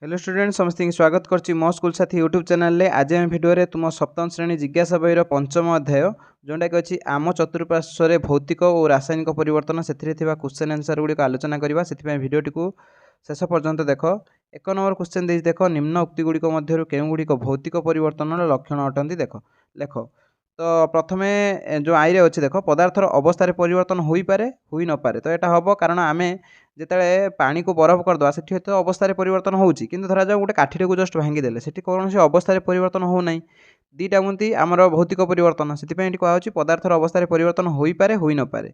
Hello student समस्त स्वागत करछि मो स्कूल साथी यूट्यूब चैनल ले। आज हम वीडियो रे तुम सप्तम श्रेणी जिज्ञासा बहिर पंचम अध्याय जोटा कि अच्छी आम चतुर्पार्श्व भौतिक और रासायनिक परिवर्तन से क्वेश्चन आंसर गुड़िक आलोचना करवा से भिडियोटी को शेष पर्यंत देख। एक नंबर क्वेश्चन दे देख निम्न उक्ति गुड़िक मध्य केउ गुड़िक भौतिक परिवर्तन लक्षण अटंती देख लेख। तो प्रथमे जो आई रे अच्छी देख पदार्थर अवस्था परिवर्तन हो पारे हुई न पारे। तो यहाँ हम कारण आम जिते पानी को बरफ करदे से तो अवस्था परिवर्तन होउछि किंतु धरा जाओ गोटे काठी को जस्ट भांगीदेले से कौन से अवस्था परिवर्तन हो ना दीटा मुंती आमर भौतिक परिवर्तन से कहुच्छी पदार्थर अवस्था परिवर्तन हो पारे हुई न पारे।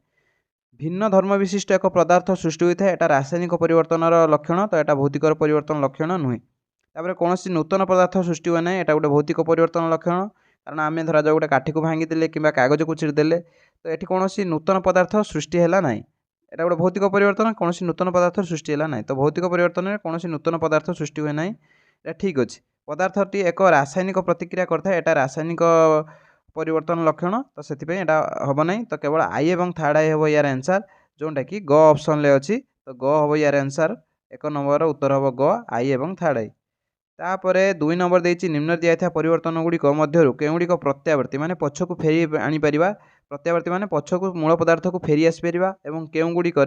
भिन्न धर्म विशिष्ट एक पदार्थ सृष्टि होता है यहाँ रासायनिक परिवर्तन लक्षण। तो यहाँ भौतिक परिवर्तन लक्षण नुहे। तापर कौन नूतन पदार्थ सृष्टि हुए ना यहाँ गोटे भौतिक परिवर्तन लक्षण कारण आम धरा जाओ गोटे काठी को भांगीदेले कि कागज को चिड़देले तो ये कौन नूतन पदार्थ सृष्टि है ना यहाँ गोटे भौतिक परिवर्तन कौन नूतन पदार्थ सृष्टि है ना। तो भौतिक परिवर्तन में कौन नूतन पदार्थ सृष्टि हुए ना ये ठीक अच्छे। पदार्थटी एक रासायनिक प्रतिक्रिया करता है यहाँ रासायनिक परिवर्तन लक्षण। तो से हम ना तो केवल आई एवं थर्ड आई हम यार आंसर जोटा कि ग ऑप्शन ले अच्छी। तो ग हम यार आंसर एक नंबर उत्तर हम ग आई एवं थर्ड आई। तापर 2 नंबर देछि निम्न दिया परिवर्तन गुड़िक मध्य केउगुड़िक प्रत्यावर्ती माने पछकु फेरी आनी परिबा। प्रत्यावर्ती माने पछकु मूल पदार्थ को फेरी आसी परिबा एवं केउगुड़िक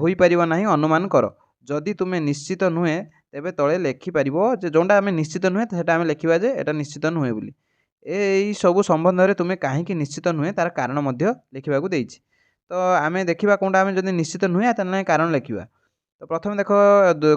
होई परिबा नाही अनुमान कर। जदि तुमे निश्चित नुहे तेबे तळे लेखि परिबो जे जोंडा आमे निश्चित नुहे सेटा आमे लेखिबा जे एटा निश्चित नुहे बोली। एई सबु संबंध रे तुमे काहेकि निश्चित नुहे तार कारण मध्य लेखिबाकू देछि। तो आमे देखिबा कोनटा आमे जदि निश्चित नुहे ताने कारण लेखिबा। तो प्रथम देख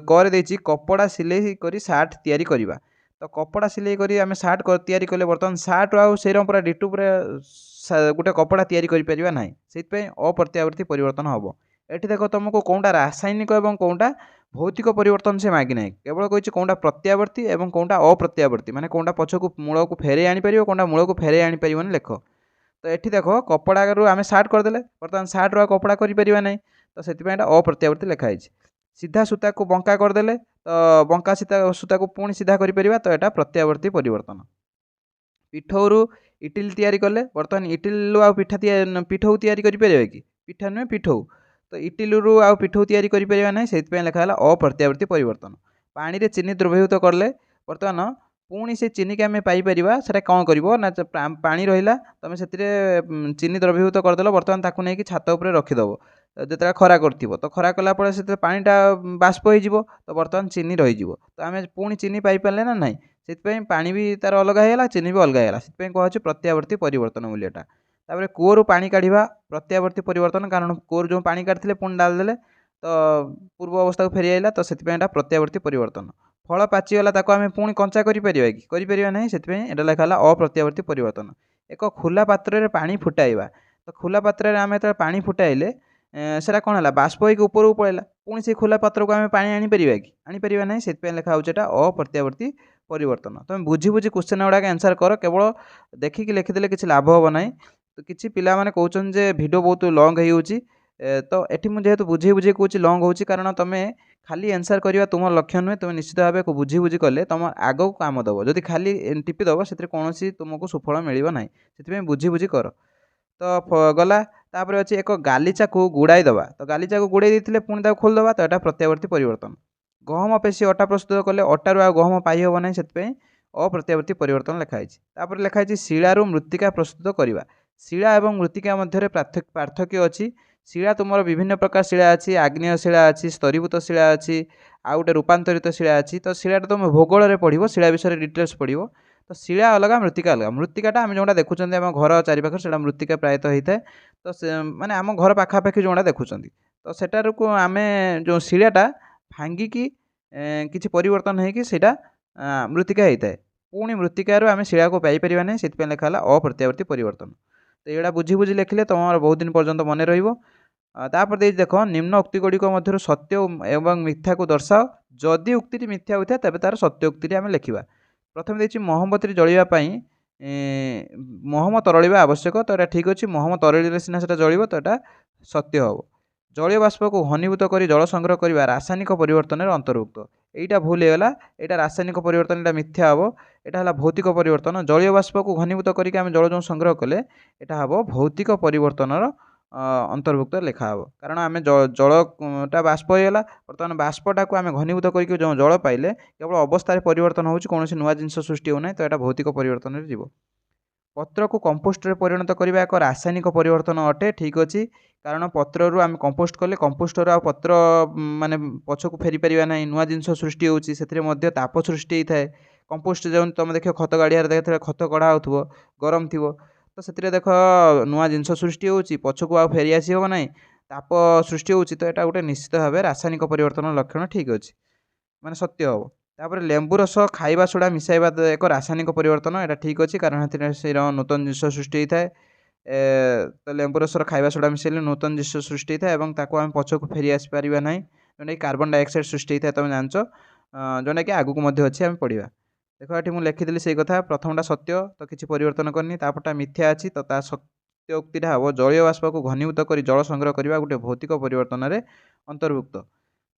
कर देछि कपड़ा सिलाई करी सार्ट तैयारी करिबा। तो कपड़ा सिलाई करी आमे सार्ट तैयारी कले बर्तमान सार्ट आउ सेरम पूरा डिटू पूरा गोटे कपड़ा तैयारी करि परिबा नाही सेति अप्रत्यावर्ती परिवर्तन हबो। एठी देखो तुमको कोनटा रासायनिक एवं कोनटा भौतिक परिवर्तन से मागी नाही केवल कहिछि कोनटा प्रत्यावर्ती एवं कोनटा अप्रत्यावर्ती माने कोनटा पछकु मूल को फेरे आनी परिबो कोनटा मूल को फेरे आनी परिबोनी लेख। तो एठी देखो कपड़ा रू आमे सार्ट करदेले बर्तमान सार्ट रू कपड़ा करि परिबा नाही तो सेति अप्रत्यावर्ती लेखा है। सीधा सूता को बंका करदेले तो बंका सूता को पुणी सीधा कर तो यहाँ प्रत्यावर्ती परिवर्तन। पिठौरू इटिल तैयारी कले बर्तमान इटिल आ पिठा पिठौ तैयारी करें कि पिठा नुहे पिठौ। तो इटिलू आ पिठौ तैयारी करें ना से लिखा अप्रत्यावर्ती परिवर्तन। पानी रे चीनी द्रवीभूत करले बर्तमान पुणी से चीनी की आम पाइपर से कौन कर पानी रहा तुम से चीनी द्रवीभूत करदेल बर्तमान ताकू नहीं छात उपर रखीदेव जो खरा कर तो खरा कलापर से पानीटा बाष्प हो तो बर्तमान चीनी रही तो आम पुणी चीनी पाइपारे ना ना से पानी भी तार अलग है चीनी भी अलग है से कहे प्रत्यावर्ती परिवर्तन मूल्यटा। तापर कूअरू पानी काढ़ा प्रत्यावर्ती परिवर्तन कारण कूअर जो पानी काढ़ी पुणी डालदेले तो पूर्व अवस्था को फेरी आइला तो से प्रत्यावर्ती परिवर्तन। फल पाचिगला ताको आम पुणी कंचा करें ना से लिखा अप्रत्यावर्ती परिवर्तन। एक खुला पात्र में पानी फुटाइबा तो खुला पात्र में आम पानी फुटाइले सेटा कौन है बाष्प होकर ऊपर को पड़ेगा पुणी से खुला पात्र को आम पानी आनीपर कि आनीपर ना से लिखा हो अप्रत्यावर्ती परिवर्तन। तुम बुझी बुझी क्वेश्चन गुड़ाक आंसर कर केवल देखिकी लिखिदेले किसी लाभ हम ना। तो किसी पिला माने कहउछन जे वीडियो बहुत लॉन्ग होउछि तो एठी मुझे जेहेतु बुझे बुझे कहूँ लॉन्ग होउछि कारण तुम्हें खाली आंसर करवा तुम लक्ष्य नुहे। तुम निश्चित भाव को बुझी बुझी कले तुम आग को काम दब जदि खाली टिपिदब से कौन तुमको सुफल मिल ना से बुझी बुझी कर। तो गला तापर अच्छे एक गालीचा को गुड़ाई दबा तो गालीचा को गुड़ाई देते पुणी खोलदबा तो यहाँ प्रत्यावर्ती परिवर्तन। गहम पेशी अटा प्रस्तुत कले अटारू आ गहम पाई हम ना से अप्रत्यावर्ती परिवर्तन लिखाई। तापर लिखाई शिलारू मृत्तिका प्रस्तुत करवा। शिला एवं मृत्तिका मध्य पार्थक्य अच्छी। शिला तुम विभिन्न प्रकार शिला अच्छी आग्नेय शिला अच्छी स्तरीभूत शिला अच्छी आउ गोटे रूपांतरित शिला अच्छी। तो शिलाटा तुम भूगोल में पढ़ो शिला विषय डिटेल्स पढ़ो। तो शिला अलग मृत्तिका अलग मृत्तिकाटा आम जोटा देखुं आम घर चारिपाख से मृत्तिका प्रायतः होता है। तो माने आम घर पाखापाखि जोटा देखुं तो सेटार को आम जो शिलाटा भांगिकी किसी परिवर्तन होता मृत्तिका होता है पुणी मृत्तिकार आम शिला को पाइपर ना से लिखा अप्रत्यावर्ती परिवर्तन। तो यहाँ बुझी बुझी लिखिले तुम बहुत दिन पर्यंत मन रहा। देख निम्न उक्ति गुड़िक मध्य सत्य एवं मिथ्या को दर्शाओ जदि उक्ति मिथ्या होता है तेज तार सत्य उक्ति आम लिखा। प्रथम देखिए मोहम्बती जलिवाई मोहम तरड़ा आवश्यक तो यहाँ ठीक अच्छे मोहम तरल सीना से जल तो यहाँ सत्य हम। जलीय बाष्प को घनीभूत कर जल संग्रह करने रासायनिक परिवर्तन अंतर्भुक्त यहाँ भूल होगा यहाँ रासायनिक परिवर्तन यहाँ मिथ्या हम। यहाँ है भौतिक परिवर्तन जलीय बाष्प को घनीभूत करके जल जो संग्रह कले यहाँ हम भौतिक परिवर्तन अंतर्भुक्त लिखा हे कारण आम जलटा बाष्प होगा बर्तमान बाष्पटा को आम घनीभूत करके जो जल पाइले केवल अवस्था परिवर्तन हो कौन नुआ जिनस सृष्टि होना तो यहाँ भौतिक परिवर्तन जीव पत्र को कंपोस्ट रे परिणत करबा एक रासायनिक परिवर्तन अटे ठीक अच्छी कारण पत्र रू आम कंपोस्ट कले कंपोस्टर आ पत्र माने पछक फेरी पारिबा नाही नुआ जिनस सृष्टि होची सेथिरे मध्ये ताप सृष्टि होता है कंपोस्ट जो तुम देख खत गाड़िया देखते खत कढ़ा हो गरम थी तो से देख नुआ जिनस सृष्टि होची पछक आ फेरी आसी हम ना ताप सृष्टि होची तो यहाँ गोटे निश्चित भाव रासायनिक परिवर्तन लक्षण ठीक अच्छे माने सत्य हम तापर लेंबू रस खाइबा सोडा मिसाइबा एक रासायनिक परिवर्तन यहाँ ठीक अच्छे कारण से नूतन जिनस सृष्टि होता है तो लेंबू रसर खाइबा सोडा मिसाइले नूतन जिनस सृष्टि होता है और आम पछक फेरी आसी पारिबा नाही जोटा कि कार्बन डाइऑक्साइड सृष्टि होता है तुम जानच जोटा कि आगुक अच्छे आम पढ़ा देख ये मुझे लिखिदेली से कथा प्रथमटा सत्य तो किसी परिवर्तन करनी तापरटा मिथ्या अच्छी तो सत्य उक्तिटा हम जलीय बाष्प को घनीभूत कर जल संग्रह करने गोटे भौतिक परिवर्तन में अंतर्भुक्त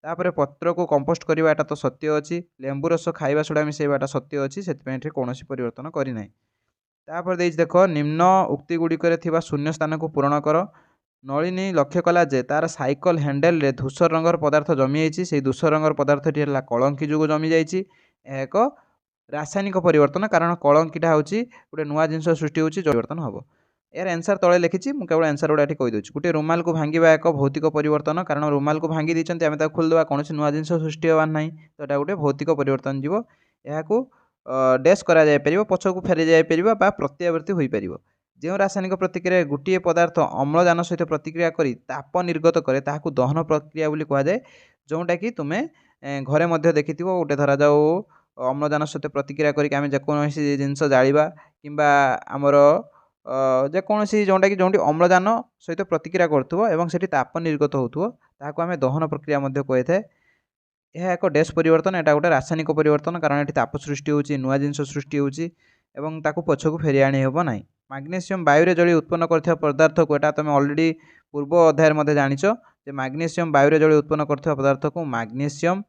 तापर पत्र को कंपोस्ट करवा तो सत्य अच्छी लेंबू रस खाइबा सोडा मिसाइबाटा सत्य अच्छी से कौन परिवर्तन करना तापर देख निम्न उक्ति गुड़िक शून्य स्थान को पूरण कर नलिनी लक्ष्य कला जे तार साइकल हैंडल रे धूसर रंगर पदार्थ जमी जाइए से धूसर रंगर पदार्थटी है कलंकी जो जमी जाइए एक रासायनिक परिवर्तन कारण कलंकीटा हूँ गोटे नुआ जिनस सृष्टि होची परिवर्तन हम यार आंसर तले लिखी मुझे केवल आंसर गुड़ा कहीदे गोटे रुमाल को भांगा एक भौतिक परिवर्तन कारण रुमाल को भांगी देते आम खोलदेवा कौन नुआ जिनस सृष्टि होवार ना तो यहाँ गोटे भौतिक परिवर्तन जीव यहाँ डैश कर पछक फेरी जापर प्रत्यावर्ती हो पार जो रासायनिक प्रतिक्रिया गोटे पदार्थ अम्लजान सहित प्रतिक्रिया करी ताप निर्गत करे ताकू दहन प्रक्रिया बोली कहुए जोटा कि तुम्हें घरे मध्य देखि गोटे धरा जाऊ अम्लजान सहित प्रतिक्रिया करी आम जेकोसी जिनस जाड़ा कि आमर जेकोसी जोटा कि जो अम्लजान सहित प्रतिक्रिया कर ताप निर्गत होता आम दहन प्रक्रिया कही था यह एक डैश परिवर्तन यहाँ गोटे रासायनिक परिवर्तन कारण ये ताप सृष्टि होची नुआ जिनस सृष्टि होची एवं ताकू पछकू फेरी आनी हेब ना मैग्नीशियम वायु जली उत्पन्न कर पदार्थ को यहाँ तुम ऑलरेडी पूर्व अध्याय मध्य जानिच जे मैग्नीशियम वायु जली उत्पन्न कर पदार्थ को मैग्नीशियम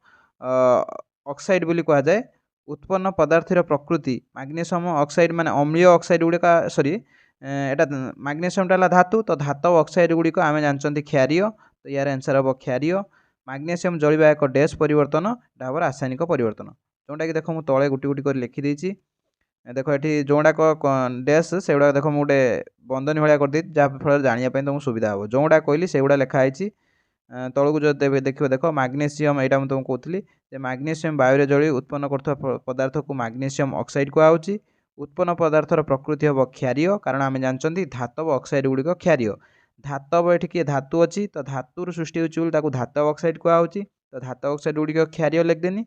ऑक्साइड बोली कह जाए उत्पन्न पदार्थर प्रकृति मैग्नीशियम ऑक्साइड माने अम्लीय ऑक्साइड गुड़िक सॉरी एटा मैग्नीशियमटा धातु तो धातु ऑक्साइड गुड़िक आम जानते क्षारीय तो यार आंसर हम क्षारीय मैग्नीशियम जलिबा एक डैश परिवर्तन यहाँ रासायनिक परिवर्तन जोटा कि देख मुझे तले गुटी गुटी कर लिखिदी देख ये जोड़ाक डैश से गुड़ा देख मुझे बंदनी भाया करदे जहाँफल जानापी तुमको सुविधा हम जोड़ा कहली से गुड़ा लिखाई तलू जो देखो देख मैग्नीशियम यहाँ मुझे तुमको कहती मैग्नीशियम वायु जली उत्पन्न कर पदार्थ को मैग्नीशियम ऑक्साइड कहुच्छी उत्पन्न पदार्थर प्रकृति हम क्षारीय कारण आम जानते धातव ऑक्साइड गुड़िक क्षारीय धातव ये किए धातु अच्छी तो धातु सृष्टि होता धातव ऑक्साइड कहुच्छी तो धातव ऑक्साइड गुड़िक क्षारीय लिखदेनी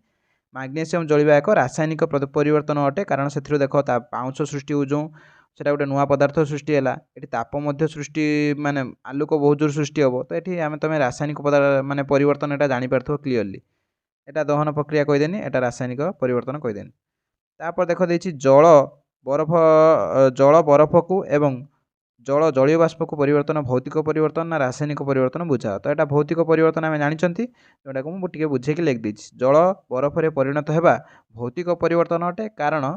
मैग्नीशियम जलिबा एक रासायनिक परिवर्तन अटे कारण से देख पाउच सृष्टि हो जो सेटा गोटे नुआ पदार्थ सृष्टि है ये ताप सृष्टि माने आलोक बहुत जोर सृष्टि हम तो ये आम तुम रासायनिक पदार्थ माने परिवर्तन यहाँ जापर क्लीयरली यहाँ दहन प्रक्रिया कहीदेनी यहाँ रासायनिक परिवर्तन कहीदेनी तापर देख देती जल बरफ को एवं जल जलीय बाष्प को परिवर्तन भौतिक परिवर्तन ना रासायनिक परिवर्तन बुझा तो यहाँ भौतिक परिवर्तन आम जानते जोटा को मुझे बुझे लिख देती जल बरफ में परिणत होगा भौतिक परिवर्तन अटे कारण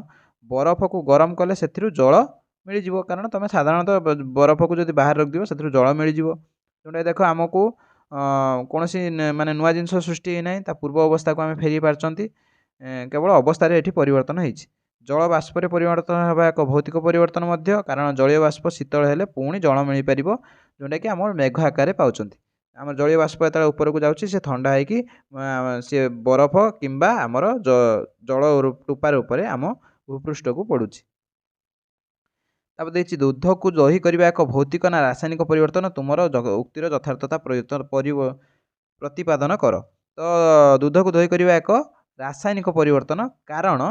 बरफ को गरम कले से जल मिल कारण तुम साधारणतः बरफ को जब बाहर रखिद से जल मिल जोटा देख आमको कौन माने नुआ जिनस सृष्टि ना पूर्व अवस्था को आम फेरी पार्टी केवल अवस्था ये परिवर्तन होती जल बाष्प परिवर्तन होगा एक भौतिक परिवर्तन कारण जलीय बाष्प शीतल हेले पुणी जल मिल पार जोटा कि आम मेघ आकार पाँच आम जलीय बाष्प जो ऊपर को जाऊँगी से ठंडा होगी सी बरफ किंबा आमर जल टूपार उपर आम भूपृष्ठ को पड़ुछि तापर देखिए दूध को दही करने एक भौतिक ना रासायनिक परिवर्तन तुम उक्तिर यथार्थता प्रतिपादन कर तो दूध को दही करने एक रासायनिक परिवर्तन कारण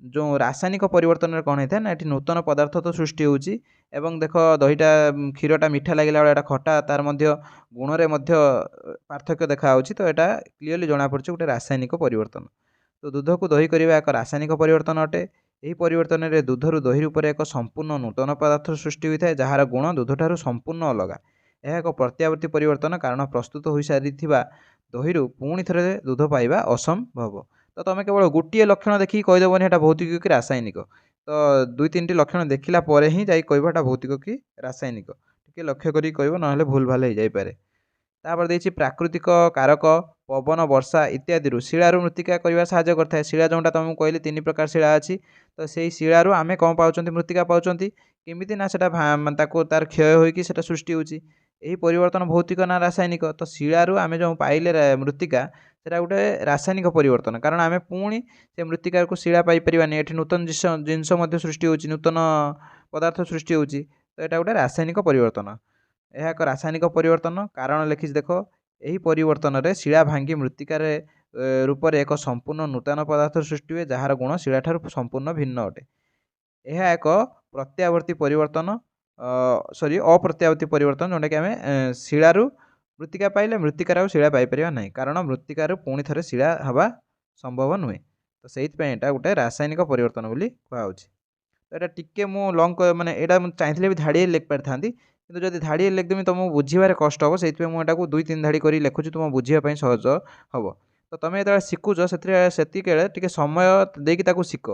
जो रासायनिक परिवर्तन कौन होता है ना ये नूतन पदार्थ तो सृष्टि होची एवं देख दहीटा क्षीरटा मीठा लगे बेले खटा तार मध्य गुण में पार्थक्य देखा तो यहाँ क्लीयरली जना पड़ी गोटे रासायनिक परिवर्तन तो दूध को दही करने एक रासायनिक परिवर्तन अटे यही परिवर्तन में दूधरू दही रूप एक संपूर्ण नूतन पदार्थ सृष्टि होता है जार गुण दूध ठार संपूर्ण अलग यह एक प्रत्यावर्ती परिवर्तन कारण प्रस्तुत हो सारी दही पुणी थे दूध पाइबा असंभव तो तुम केवल गोटे लक्षण देखिए कहीदेवनी यहाँ भौतिक कि रासायनिक तो दुई तीन लक्षण देखला ही जा कहटा भौतिक कि रासायनिक ଟିକେ ଲକ୍ଷ୍ୟ କରି କହିବ ନହେଲେ ଭୁଲ ଭାଲ ହେଇଯାଇପାରେ। ତାପରେ ଦେଇଛି ପ୍ରାକୃତିକ କାରକ ପବନ ବର୍ଷା ଇତ୍ୟାଦିରୁ ଶିଳାରୁ ମୃତ୍ତିକା କରିବା ସାହାଯ୍ୟ କରିଥାଏ। ଶିଳା ଯେଉଁଟା ତୁମକୁ କହିଲି 3 ପ୍ରକାର ଶିଳା ଅଛି। ତ ସେଇ ଶିଳାରୁ ଆମେ କ'ଣ ପାଉଛନ୍ତି ମୃତ୍ତିକା ପାଉଛନ୍ତି। କେମିତି ନା ସେଟା ତାକୁ ତାର କ୍ଷୟ ହୋଇକି ସେଟା ସୃଷ୍ଟି ହେଉଛି। ଏହି ପରିବର୍ତ୍ତନ ଭୌତିକ ନା ରାସାୟନିକ। ତ ଶିଳାରୁ ଆମେ ଯେଉଁ ପାଇଲେ ମୃତ୍ତିକା ସେଟା ଗୋଟେ ରାସାୟନିକ ପରିବର୍ତ୍ତନ। କାରଣ ଆମେ ପୁଣି ସେ ମୃତ୍ତିକାକୁ ଶିଳା ପାଇପାରିବାନି। ଏଠି ନୂତନ ଜିନିଷ ମଧ୍ୟ ସୃଷ୍ଟି ହେଉଛି, ନୂତନ ପଦାର୍ଥ ସୃଷ୍ଟି ହେଉଛି। ତ ଏଇଟା ଗୋଟେ ରାସାୟନିକ ପରିବର୍ତ୍ତନ। ଏହା ଏକ ରାସାୟନିକ ପରିବର୍ତ୍ତନ। କାରଣ ଲେଖିଛି ଦେଖ, ଏହି ପରିବର୍ତ୍ତନରେ ଶିଳା ଭାଙ୍ଗି ମୃତ୍ତିକାରେ ରୂପରେ ଏକ ସମ୍ପୂର୍ଣ୍ଣ ନୂତନ ପଦାର୍ଥ ସୃଷ୍ଟି ହୁଏ, ଯାହାର ଗୁଣ ଶିଳାଠାରୁ ସମ୍ପୂର୍ଣ୍ଣ ଭିନ୍ନ ଅଟେ। ଏହା ଏକ ପ୍ରତ୍ୟାବର୍ତ୍ତୀ ପରିବର୍ତ୍ତନ ଅପ୍ରତ୍ୟାବର୍ତ୍ତୀ ପରିବର୍ତ୍ତନ, ଯେଉଁଟାକି ଆମେ ଶିଳାରୁ ମୃତ୍ତିକା ପାଇଲେ ମୃତ୍ତିକାରୁ ଆଉ ଶିଳା ପାଇପାରିବା ନାହିଁ, କାରଣ ମୃତ୍ତିକାରୁ ପୁଣି ଥରେ ଶିଳା ହେବା ସମ୍ଭବ ନୁହେଁ। ତ ସେଇଥିପାଇଁ ଏଇଟା ଗୋଟେ ରାସାୟନିକ ପରିବର୍ତ୍ତନ ବୋଲି କୁହାହେଉଛି। ତ ଏଇଟା ଟିକେ ମୁଁ ମାନେ ଏଇଟା ମୁଁ ଚାହିଁଥିଲେ ବି ଧାଡ଼ିଏ ଲେଖିପାରିଥାନ୍ତି, କିନ୍ତୁ ଯଦି ଧାଡ଼ିଏ ଲେଖିଦେବି ତୁମକୁ ବୁଝିବାରେ କଷ୍ଟ ହେବ। ସେଇଥିପାଇଁ ମୁଁ ଏଟାକୁ 2-3 ଧାଡ଼ି କରି ଲେଖୁଛି, ତୁମ ବୁଝିବା ପାଇଁ ସହଜ ହେବ। ତ ତୁମେ ଯେତେବେଳେ ଶିଖୁଛ ସେତିକିବେଳେ ଟିକେ ସମୟ ଦେଇକି ତାକୁ ଶିଖ।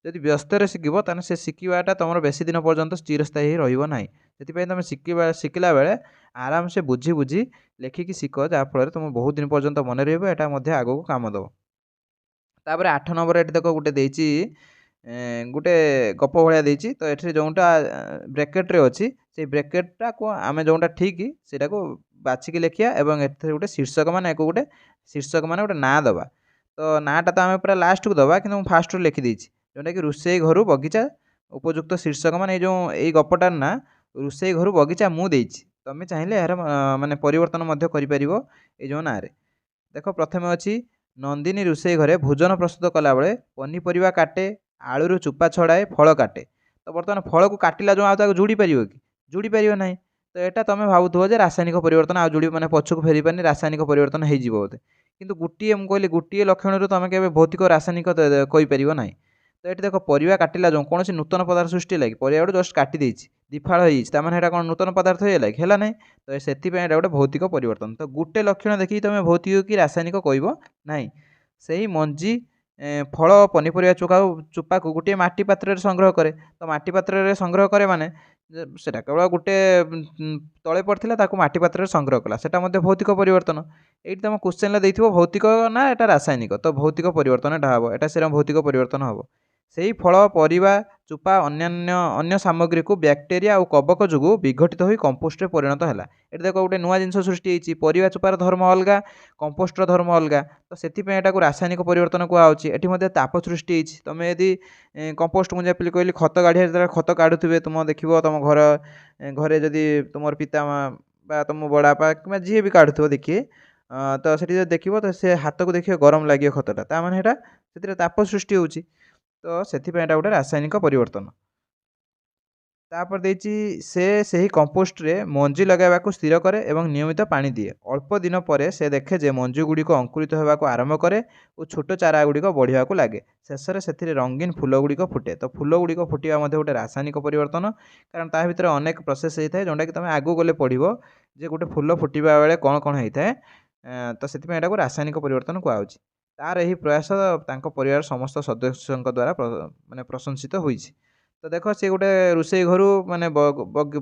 ଯଦି ବ୍ୟସ୍ତରେ ଶିଖିବ ତାହେଲେ ସେ ଶିଖିବାଟା ତୁମର ବେଶୀ ଦିନ ପର୍ଯ୍ୟନ୍ତ ଚିରସ୍ଥାୟୀ ରହିବ ନାହିଁ। ସେଥିପାଇଁ ତୁମେ ଶିଖିଲା ବେଳେ ଆରାମସେ ବୁଝି ଲେଖିକି ଶିଖ, ଯାହାଫଳରେ ତୁମ ବହୁତ ଦିନ ପର୍ଯ୍ୟନ୍ତ ମନେ ରହିବ। ଏଟା ମଧ୍ୟ ଆଗକୁ କାମ ଦେବ। ତାପରେ 8 ନମ୍ବର ଏଠି ଦେଖ ଗୋଟେ ଦେଇଛି, ଗୋଟେ ଗପ ଭଳିଆ ଦେଇଛି। ତ ଏଠି ଯେଉଁଟା ବ୍ରେକେଟ୍ରେ ଅଛି ସେଇ ବ୍ରେକେଟ୍ଟାକୁ ଆମେ ଯେଉଁଟା ଠିକ୍ ସେଇଟାକୁ ବାଛିକି ଲେଖିବା ଏବଂ ଏଥିରେ ଗୋଟେ ଶୀର୍ଷକ ମାନେ ଗୋଟେ ନାଁ ଦେବା। ତ ନାଁଟା ତ ଆମେ ପୁରା ଲାଷ୍ଟକୁ ଦେବା, କିନ୍ତୁ ମୁଁ ଫାଷ୍ଟରୁ ଲେଖିଦେଇଛି, ଯେଉଁଟାକି ରୋଷେଇ ଘରୁ ବଗିଚା। ଉପଯୁକ୍ତ ଶୀର୍ଷକ ମାନେ ଏଇ ଗପଟାର ନାଁ ରୋଷେଇ ଘରୁ ବଗିଚା ମୁଁ ଦେଇଛି। ତୁମେ ଚାହିଁଲେ ଏହାର ମାନେ ପରିବର୍ତ୍ତନ ମଧ୍ୟ କରିପାରିବ ଏଇ ଯେଉଁ ନାଁରେ। ଦେଖ ପ୍ରଥମେ ଅଛି, ନନ୍ଦିନୀ ରୋଷେଇ ଘରେ ଭୋଜନ ପ୍ରସ୍ତୁତ କଲାବେଳେ ପନିପରିବା କାଟେ, ଆଳୁରୁ ଚୋପା ଛଡ଼ାଏ, ଫଳ କାଟେ। ତ ବର୍ତ୍ତମାନ ଫଳକୁ କାଟିଲା ଯେଉଁ ଆଉ ତାକୁ ଯୋଡ଼ି ପାରିବ କି? ଯୋଡ଼ି ପାରିବ ନାହିଁ। ତ ଏଇଟା ତୁମେ ଭାବୁଥିବ ଯେ ରାସାୟନିକ ପରିବର୍ତ୍ତନ, ଆଉ ଯୋଡ଼ି ମାନେ ପଛକୁ ଫେରିପାରିନି, ରାସାୟନିକ ପରିବର୍ତ୍ତନ ହେଇଯିବ ବୋଧେ। କିନ୍ତୁ ଗୋଟିଏ ଲକ୍ଷଣରୁ ତୁମେ କେବେ ଭୌତିକ ରାସାୟନିକ କହିପାରିବ ନାହିଁ। ତ ଏଠି ଦେଖ, ପରିବା କାଟିଲା ଯେଉଁ କୌଣସି ନୂତନ ପଦାର୍ଥ ସୃଷ୍ଟି ହେଲା କି? ପରିବାଟା ଜଷ୍ଟ କାଟି ଦେଇଛି, ଦିଫାଳ ହେଇଯାଇଛି, ତାମାନେ ଏଇଟା କ'ଣ ନୂତନ ପଦାର୍ଥ ହେଇଗଲା କି? ହେଲା ନାହିଁ। ତ ସେଥିପାଇଁ ଏଇଟା ଗୋଟେ ଭୌତିକ ପରିବର୍ତ୍ତନ। ତ ଗୋଟେ ଲକ୍ଷଣ ଦେଖିକି ତୁମେ ଭୌତିକ କି ରାସାୟନିକ କହିବ ନାହିଁ। ସେହି ମଞ୍ଜି, ଫଳ, ପନିପରିବା ଚୋପାକୁ ଗୋଟିଏ ମାଟି ପାତ୍ରରେ ସଂଗ୍ରହ କରେ। ତ ମାଟି ପାତ୍ରରେ ସଂଗ୍ରହ କରେ ମାନେ ସେଟା କେବଳ ଗୋଟେ ତଳେ ପଡ଼ିଥିଲା, ତାକୁ ମାଟି ପାତ୍ରରେ ସଂଗ୍ରହ କଲା, ସେଟା ମଧ୍ୟ ଭୌତିକ ପରିବର୍ତ୍ତନ। ଏଇଠି ତୁମ କ୍ୱେଶ୍ଚନରେ ଦେଇଥିବ ଭୌତିକ ନା ଏଟା ରାସାୟନିକ। ତ ଭୌତିକ ପରିବର୍ତ୍ତନ ଏଟା ହେବ, ଏଟା ସେଟା ଭୌତିକ ପରିବର୍ତ୍ତନ ହେବ। ସେହି ଫଳ, ପରିବା ଚୋପା ଅନ୍ୟ ସାମଗ୍ରୀକୁ ବ୍ୟାକ୍ଟେରିଆ ଆଉ କବକ ଯୋଗୁଁ ବିଘଟିତ ହୋଇ କମ୍ପୋଷ୍ଟରେ ପରିଣତ ହେଲା। ଏଠି ଦେଖ ଗୋଟେ ନୂଆ ଜିନିଷ ସୃଷ୍ଟି ହେଇଛି। ପରିବା ଚୋପାର ଧର୍ମ ଅଲଗା, କମ୍ପୋଷ୍ଟର ଧର୍ମ ଅଲଗା। ତ ସେଥିପାଇଁ ଏଟାକୁ ରାସାୟନିକ ପରିବର୍ତ୍ତନ କୁହାହେଉଛି। ଏଠି ମଧ୍ୟ ତାପ ସୃଷ୍ଟି ହେଇଛି। ତୁମେ ଯଦି କମ୍ପୋଷ୍ଟ, ମୁଁ ଯେପରି କହିଲି ଖତ କାଢ଼ିବା, ଯେତେବେଳେ ଖତ କାଢ଼ୁଥିବେ ତୁମ ଦେଖିବ ତୁମ ଘରେ ଯଦି ତୁମର ପିତା ବା ତୁମ ବଡ଼ବାପା କିମ୍ବା ଯିଏ ବି କାଢ଼ୁଥିବ ଦେଖିବେ, ତ ସେଠି ଯଦି ଦେଖିବ ତ ସେ ହାତକୁ ଦେଖିବ ଗରମ ଲାଗିବ ଖତଟା, ତା ମାନେ ଏଇଟା ସେଥିରେ ତାପ ସୃଷ୍ଟି ହେଉଛି। ତ ସେଥିପାଇଁ ଏଟା ଗୋଟେ ରାସାୟନିକ ପରିବର୍ତ୍ତନ। ତାପରେ ଦେଇଛି, ସେ ସେହି କମ୍ପୋଷ୍ଟରେ ମଞ୍ଜି ଲଗାଇବାକୁ ସ୍ଥିର କରେ ଏବଂ ନିୟମିତ ପାଣି ଦିଏ। ଅଳ୍ପ ଦିନ ପରେ ସେ ଦେଖେ ଯେ ମଞ୍ଜିଗୁଡ଼ିକ ଅଙ୍କୁରିତ ହେବାକୁ ଆରମ୍ଭ କରେ ଓ ଛୋଟ ଚାରା ଗୁଡ଼ିକ ବଢ଼ିବାକୁ ଲାଗେ। ଶେଷରେ ସେଥିରେ ରଙ୍ଗୀନ ଫୁଲ ଗୁଡ଼ିକ ଫୁଟେ। ତ ଫୁଲ ଗୁଡ଼ିକ ଫୁଟିବା ମଧ୍ୟ ଗୋଟେ ରାସାୟନିକ ପରିବର୍ତ୍ତନ, କାରଣ ତା ଭିତରେ ଅନେକ ପ୍ରୋସେସ୍ ହେଇଥାଏ, ଯେଉଁଟାକି ତୁମେ ଆଗକୁ ଗଲେ ପଢ଼ିବ ଯେ ଗୋଟେ ଫୁଲ ଫୁଟିବା ବେଳେ କ'ଣ କ'ଣ ହେଇଥାଏ। ତ ସେଥିପାଇଁ ଏଟାକୁ ରାସାୟନିକ ପରିବର୍ତ୍ତନ କୁହାହେଉଛି। ତାର ଏହି ପ୍ରୟାସ ତାଙ୍କ ପରିବାର ସମସ୍ତ ସଦସ୍ୟଙ୍କ ଦ୍ୱାରା ମାନେ ପ୍ରଶଂସିତ ହୋଇଛି। ତ ଦେଖ, ସେ ଗୋଟେ ରୋଷେଇ ଘରୁ ମାନେ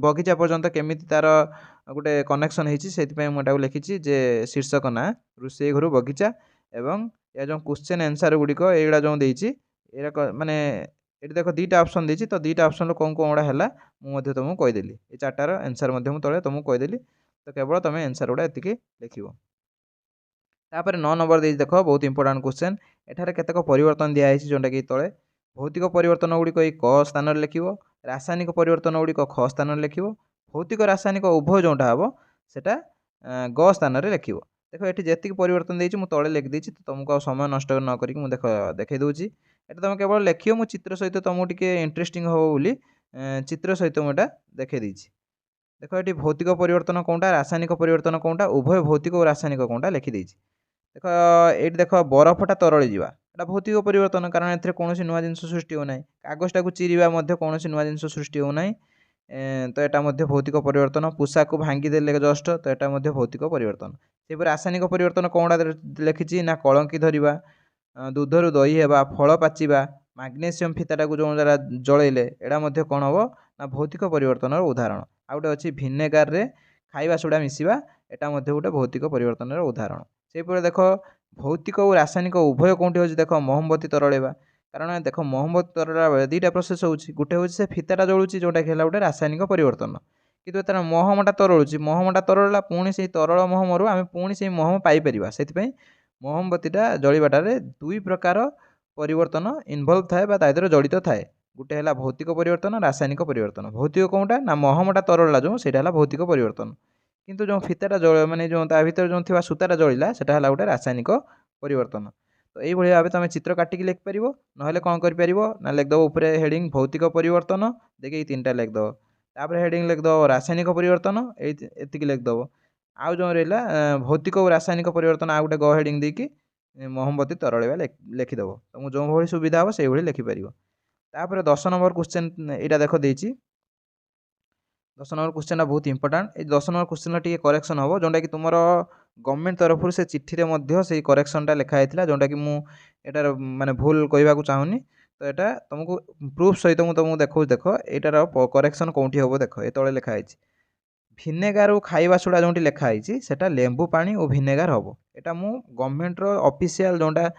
ବଗିଚା ପର୍ଯ୍ୟନ୍ତ କେମିତି ତାର ଗୋଟେ କନେକ୍ସନ୍ ହେଇଛି, ସେଥିପାଇଁ ମୁଁ ଏଟାକୁ ଲେଖିଛି ଯେ ଶୀର୍ଷକ ନାଁ ରୋଷେଇ ଘରୁ ବଗିଚା। ଏବଂ ଏ ଯେଉଁ କ୍ୱେଶ୍ଚନ୍ ଆନ୍ସର୍ ଗୁଡ଼ିକ ଏଇଗୁଡ଼ା ଯେଉଁ ଦେଇଛି, ଏଇଟା ମାନେ ଏଠି ଦେଖ 2ଟା ଅପସନ୍ ଦେଇଛି। ତ 2ଟା ଅପସନ୍ରୁ କ'ଣ ଗୁଡ଼ା ହେଲା ମୁଁ ମଧ୍ୟ ତୁମକୁ କହିଦେଲି। ଏ 4ଟାର ଆନ୍ସର୍ ମଧ୍ୟ ମୁଁ ତଳେ ତୁମକୁ କହିଦେଲି। ତ କେବଳ ତୁମେ ଆନ୍ସର୍ ଗୁଡ଼ା ଏତିକି ଲେଖିବ। ତାପରେ 9 ନମ୍ବର ଦେଇଛି, ଦେଖ ବହୁତ ଇମ୍ପୋର୍ଟାଣ୍ଟ କ୍ୱେଶ୍ଚନ୍। ଏଠାରେ କେତେକ ପରିବର୍ତ୍ତନ ଦିଆହେଇଛି, ଯେଉଁଟାକି ତଳେ ଭୌତିକ ପରିବର୍ତ୍ତନ ଗୁଡ଼ିକ ଏଇ କ ସ୍ଥାନରେ ଲେଖିବ, ରାସାୟନିକ ପରିବର୍ତ୍ତନ ଗୁଡ଼ିକ ଖ ସ୍ଥାନରେ ଲେଖିବ, ଭୌତିକ ରାସାୟନିକ ଉଭୟ ଯେଉଁଟା ହେବ ସେଟା ଗ ସ୍ଥାନରେ ଲେଖିବ। ଦେଖ ଏଠି ଯେତିକି ପରିବର୍ତ୍ତନ ଦେଇଛି ମୁଁ ତଳେ ଲେଖିଦେଇଛି। ତ ତୁମକୁ ଆଉ ସମୟ ନଷ୍ଟ ନ କରିକି ମୁଁ ଦେଖାଇ ଦେଉଛି। ଏଟା ତୁମେ କେବଳ ଲେଖିବ, ମୁଁ ଚିତ୍ର ସହିତ ତୁମକୁ ଟିକେ ଇଣ୍ଟରେଷ୍ଟିଂ ହେବ ବୋଲି ଚିତ୍ର ସହିତ ମୁଁ ଏଟା ଦେଖାଇ ଦେଇଛି। ଦେଖ ଏଠି ଭୌତିକ ପରିବର୍ତ୍ତନ କେଉଁଟା, ରାସାୟନିକ ପରିବର୍ତ୍ତନ କେଉଁଟା, ଉଭୟ ଭୌତିକ ଓ ରାସାୟନିକ କେଉଁଟା ଲେଖିଦେଇଛି। ଦେଖ ଏଇଠି ଦେଖ, ବରଫଟା ତରଳି ଯିବା, ଏଟା ଭୌତିକ ପରିବର୍ତ୍ତନ, କାରଣ ଏଥିରେ କୌଣସି ନୂଆ ଜିନିଷ ସୃଷ୍ଟି ହେଉନାହିଁ। କାଗଜଟାକୁ ଚିରିବା ମଧ୍ୟ କୌଣସି ନୂଆ ଜିନିଷ ସୃଷ୍ଟି ହେଉନାହିଁ। ତ ଏଟା ମଧ୍ୟ ଭୌତିକ ପରିବର୍ତ୍ତନ। ପୋଷାକ ଭାଙ୍ଗିଦେଲେ ଜଷ୍ଟ, ତ ଏଟା ମଧ୍ୟ ଭୌତିକ ପରିବର୍ତ୍ତନ। ସେହିପରି ରାସାୟନିକ ପରିବର୍ତ୍ତନ କେଉଁଟା ଲେଖିଛି ନା କଳଙ୍କି ଧରିବା, ଦୁଧରୁ ଦହି ହେବା, ଫଳ ପାଚିବା, ମାଗ୍ନେସିୟମ୍ ଫିତାଟାକୁ ଯେଉଁ ଦ୍ୱାରା ଜଳେଇଲେ ଏଇଟା ମଧ୍ୟ କ'ଣ ହେବ ନା ଭୌତିକ ପରିବର୍ତ୍ତନର ଉଦାହରଣ। आउ गोटे अच्छी भिनेगार रे खाइबा सोडा मिसिबा एटा मध्ये गोटे भौतिक परिवर्तन उदाहरण। सेहीपरि देख भौतिक और रासायनिक उभय कौटी होची देख मोहम्बती तरळेबा कारण देख मोहम्बती तरळा बेले दुईटा प्रोसेस होची गोटे होची से फिताटा जळुची जोटा कि होला गोटे रासायनिक परिवर्तन किंतु तार महमटा तरळुची महमटा तरळला पुणी से तरल महमरु आमे पुणी से महम पाई परिबा सेति मोहम्बतीटा जळिबाटारे दुई प्रकार परिवर्तन इनवल्व थाए बा ताइदर जड़ित थाए गोटे है भौतिक परिवर्तन रासायनिक परिवर्तन। भौतिक कौटा ना महमटा तरला जो सेटा है भौतिक परिवर्तन किंतु जो फिताटा जल माने जो ता भीतर जो थिबा सूताटा जळिला सेटा है गोटे रासायनिक परिवर्तन। तो यही भाव तुम चित्र काटिकी लिखिपर ना कौन कर ना लिखिदेव उपरे हेडिंग भौतिक परिवर्तन देखिए 3टा लिखिदेव तापर हेडिंग लिखिदेव रासायनिक परिवर्तन एतिक लिखिदेव आउ जो रहा भौतिक और रासायनिक परिवर्तन आ गोटे ग हेडिंग देकी मोहम्बती तरळेबा लिखिदेव तुमको जो भाई सुविधा हम से लिखिपर। तापर 10 नंबर क्वेश्चन यहाँ देख देती 10 नंबर क्वेश्चन बहुत इंपोर्टाट ये 10 नंबर क्वेश्चन टी करेक्शन हम जोटा कि तुम गवर्नमेंट तरफ से चिट्ठी से करेक्शनटा लिखाई जोटा कि मुझे माने भूल कहवा चाहूनी तो यहाँ तुमको प्रूफ सहित मुझे तुमको देखो देख यार करेक्शन कौटी हम देख ये तले लिखाई भिनेगार और खाइबा सोडा जो लिखाई सेटा लेंबू पानी और भिनेगार हम यहाँ मु गवर्नमेंट ऑफिशियल जोटा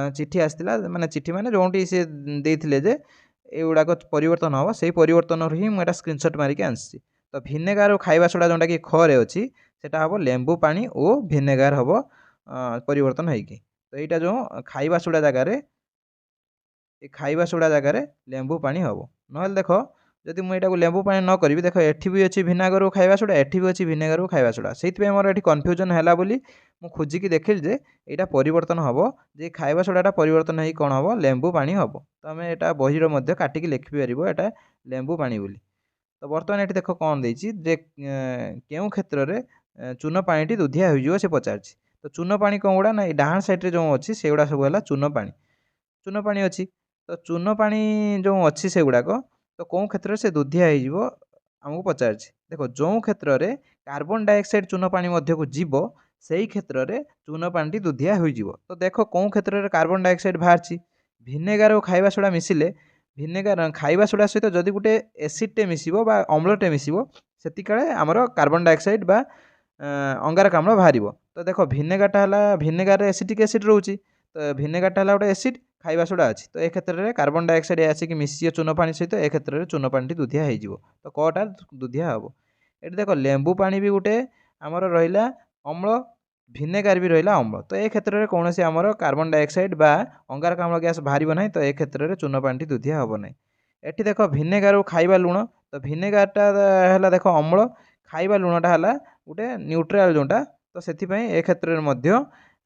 चिट्ठी आसला माने चिट्ठी माने जो सी देते जे एगुड़ाक परिवर्तन हम से परिवर्तन ही मुझे स्क्रीनशॉट मारिक आनी तो भिनेगार और खाइबा सोडा जोटा कि खरे अच्छी सेटा हम लेंबू पानी और भिनेगार हम परिवर्तन होगी तो यहाँ जो खाइबा सोडा जगार खाइबा सोडा जगार लेंबू पानी हम ना देख जदि मुझे लेंबू पानी न करी देख एठी भी अच्छी भिनेगार और खाइबा सोडा एठी भी अच्छी भिनेगार और खाइबा सोडा से मोर ये कन्फ्यूजन है बोली मु खोजिकी देखिली जे यहाँ परिवर्तन हम जे खाइबा सोडाटा परिवर्तन हो कौन हम लेंबू पानी हम तो आम यहाँ बहीर काटिकी लिखिपर यहाँ लेंबू पानी बोली। तो बर्तमान ये देख कौन देती जे केउं क्षेत्र में चून पानी दुधिया हो से पचार तो चून पानी कौन गुड़ा ना डाहाण साइड जो अच्छी से गुड़ा सब है चून पानी अच्छी तो चून पानी जो अच्छी से गुड़ाक तो कौन क्षेत्र से दुधिया हो आमको पचार देख जो क्षेत्र में कार्बन डाइऑक्साइड चून पानी मध्य को जीव से ही क्षेत्र में चून पानी दुधिया हो तो देख कौन क्षेत्र में कार्बन डाइऑक्साइड बाहर भिनेगार और खाइबा सोडा मिसिले भिनेगार खाइबा सोडा सहित जदि गोटे एसिडटे मिसिबो बा अम्लटे मिसिबो सेतिकाळे आमर कार्बन डाइऑक्साइड बा अंगारकाम्ल बाहर तो देख भिनेगारटा है भिनेगार एसिटिक एसिड रोचे तो भिनेगारटा है गोटे एसिड खाइबा सोडा अच्छी तो ए क्षेत्र में कार्बन डाइऑक्साइड आसिक मिसी चून पानी सहित ए क्षेत्र में चून पानी दुधिया हो तो कटा दुधिया हम ये देख लेंबू पानी भी गोटे आमर रहा अम्ल भिनेगार भी रहा अम्ल तो ए क्षेत्र में कौन से आमर कार्बन डाइऑक्साइड बा अंगारकाम्ल गैस बाहर ना तो ए क्षेत्र में चून पानी दुधिया हम ना ये देख भिनेगार और खाइबा लुण तो भिनेगारटा है देख अम्ल खाइबा लुणटा है गोटे न्यूट्राल जोटा तो से क्षेत्र में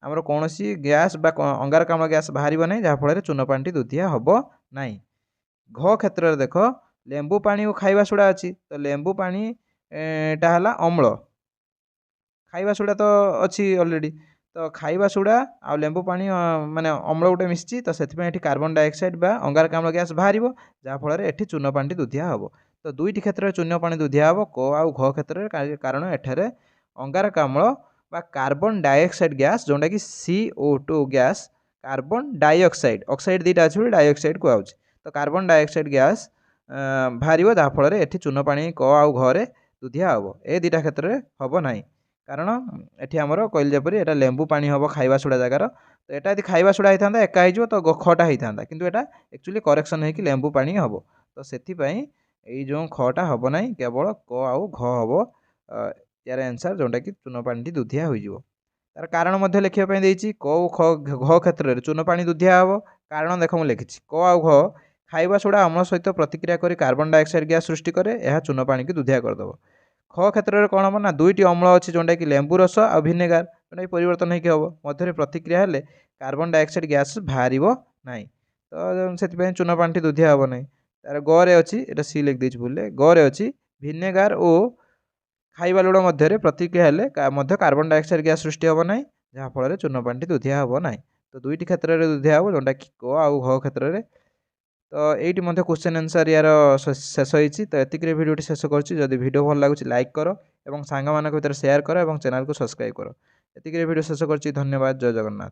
आमर कौन सी गैस बा अंगारकाम्ल गैस बाहर ना जहाँफल चून पानी दुधिया हम ना। घ क्षेत्र में देख लेंबू पानी और खाइबा सोडा अच्छी तो लेंबू पानी टा है अम्ल खाइबा सोडा तो अच्छी ऑलरेडी तो खाइबा सोडा आ लेंबू पानी माने अम्ल गोटे मिसी तो से कार्बन डाइऑक्साइड बा अंगारकाम्ल गैस बाहर जहाँफल ये चून पानी दुधिया हम तो दुईटी क्षेत्र में चून पानी दुधिया हम क आउ घ क्षेत्र में कारण एठारे अंगारकाम्ल बा कार्बन डाइऑक्साइड गैस जोटा कि CO2 gas carbon dioxide oxide दुईटा अच्छे डाइऑक्साइड कहूँ तो कार्बन डाइऑक्साइड गैस बाहर जहाँफल ये चून पानी क आउ घरे दुधिया हम ए दुईटा क्षेत्र में हम ना कारण ये आमर कहल जपरी यहाँ लेंबू पानी हम खाइबा सोडा जगार तो यहाँ यदि खाइबा सोडा होता एका हो तो खटा होता कि एक्चुअली करेक्शन हो लेंबू पानी हम तो से जो खटा हम ना केवल क आउ घ हम यार आंसर जोटा कि चून पानी दुधिया हो तार कारण लिखापी क घ क्षेत्र में चून पानी दुधिया हम कारण देख मुझे लिखी क आउ घ खाइबा सोडा अम्ल सहित प्रतिक्रिया कर कार्बन डाइऑक्साइड गैस सृष्टि करे यह चून पानी की दुधिया करदेव। ख क्षेत्र में कौन हम ना दुईटी अम्ल अच्छी जोटा कि लेंबू रस आ भिनेगार जोटा कि परिवर्तन हम मध्य प्रतिक्रिया हेले कार्बन डाइऑक्साइड गैस बाहर ना तो से चून पानी दुधिया हम ना तार गरे अच्छी ये सी लिख देती भूल गरे अच्छी भिनेगार और खाइबा लुण मध्य प्रतिक्रिया हेले कार्बन डाइऑक्साइड गैस सृष्टि हम ना जहाँफल चून पानी दुधिया हम ना तो दुईटी क्षेत्र में दुधिया हम जोटा कि क आउ घ क्षेत्र में तो ये क्वेश्चन आंसर यार शेष होती तो ये भिडियो शेष कर भिडियो भल लगुच लाइक कर और सांग भितर शेयर कर और चैनल को सब्सक्राइब कर ये भिडियो शेष कर धन्यवाद जय जगन्नाथ।